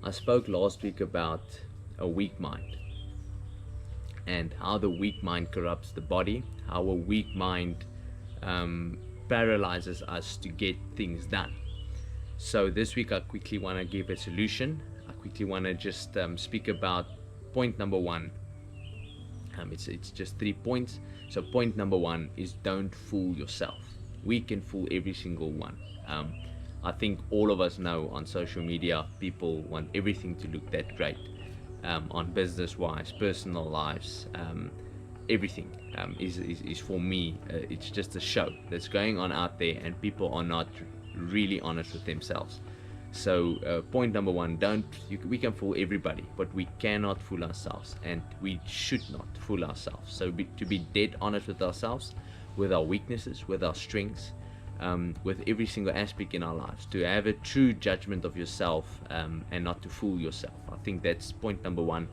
I spoke last week about a weak mind and how the weak mind corrupts the body, how a weak mind paralyzes us to get things done. So this week I quickly want to give a solution. I quickly want to just speak about point number one. It's just 3 points. So point number one is don't fool yourself. We can fool every single one. I think all of us know on social media people want everything to look that great, on business wise, personal lives, everything is for me, it's just a show that's going on out there, and people are not really honest with themselves. So point number one, we can fool everybody, but we cannot fool ourselves, and we should not fool ourselves. So to be dead honest with ourselves, with our weaknesses, with our strengths, with every single aspect in our lives, to have a true judgment of yourself, and not to fool yourself. I think that's point number one.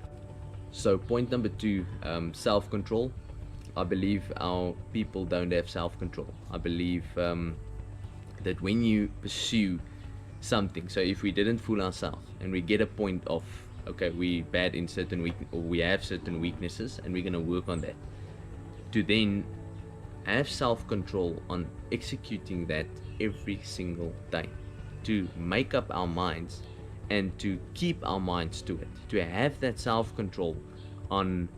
So point number two, self-control. I believe our people don't have self-control. I believe that when you pursue something, so if we didn't fool ourselves and we get a point of, okay, we bad in certain weak, or we have certain weaknesses and we're going to work on that, to then have self-control on executing that every single day, to make up our minds and to keep our minds to it, to have that self-control on,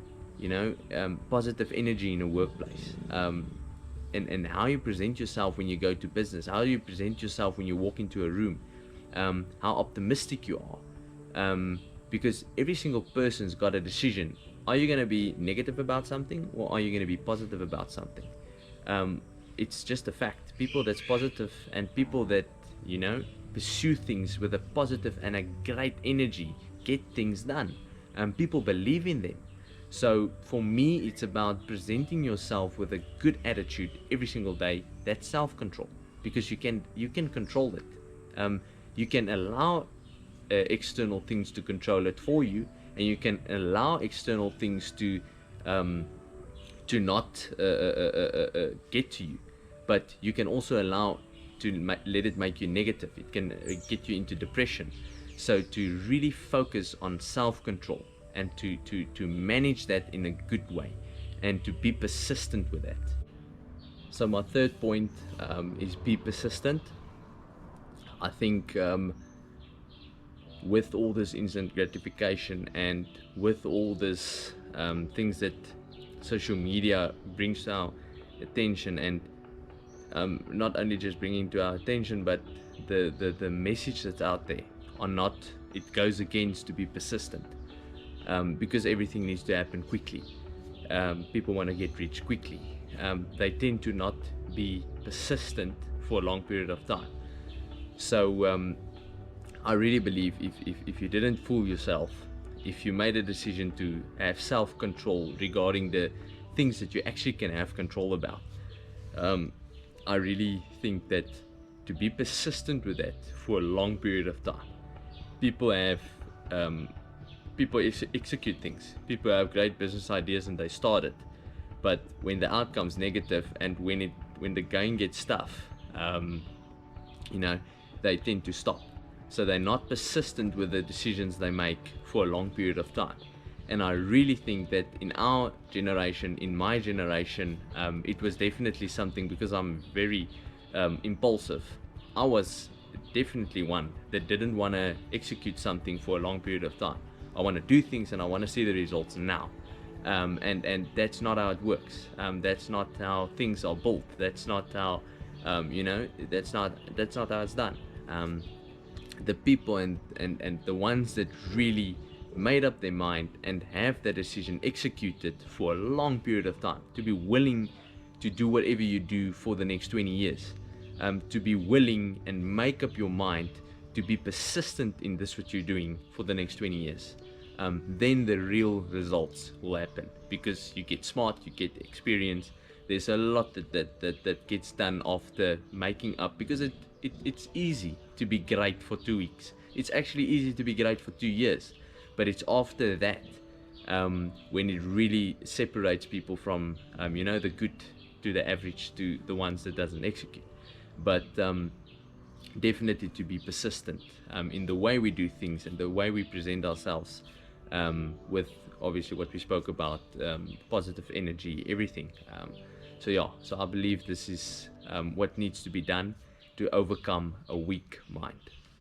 positive energy in a workplace, and how you present yourself when you go to business, how you present yourself when you walk into a room, how optimistic you are, because every single person's got a decision. Are you going to be negative about something, or are you going to be positive about something? It's just a fact. People that's positive and people that pursue things with a positive and a great energy get things done, and people believe in them. So for me, it's about presenting yourself with a good attitude every single day. That's self-control, because you can control it. You can allow external things to control it for you, and you can allow external things to not get to you, but you can also allow to let it make you negative. It can get you into depression. So to really focus on self-control and to manage that in a good way, and to be persistent with that. So my third point is be persistent. I think with all this instant gratification and with all this things that social media brings to our attention, and not only just bringing to our attention, but the message that's out there are not, it goes against to be persistent, because everything needs to happen quickly. People want to get rich quickly. They tend to not be persistent for a long period of time. So I really believe if you didn't fool yourself, if you made a decision to have self-control regarding the things that you actually can have control about, I really think that to be persistent with that for a long period of time, people execute things. People have great business ideas and they start it, but when the outcome's negative and when the going gets tough, they tend to stop. So they're not persistent with the decisions they make for a long period of time. And I really think that in our generation, in my generation, it was definitely something, because I'm very impulsive. I was definitely one that didn't want to execute something for a long period of time. I want to do things and I want to see the results now. And that's not how it works. That's not how things are built. That's not how, that's not how it's done. The people and the ones that really made up their mind and have that decision executed for a long period of time, to be willing to do whatever you do for the next 20 years, to be willing and make up your mind to be persistent in this what you're doing for the next 20 years, then the real results will happen, because you get smart, you get experience. There's a lot that gets done after making up, because it's easy to be great for 2 weeks. It's actually easy to be great for 2 years, but it's after that when it really separates people from the good to the average to the ones that doesn't execute. But definitely to be persistent in the way we do things and the way we present ourselves, with obviously what we spoke about, positive energy, everything. So I believe this is what needs to be done to overcome a weak mind.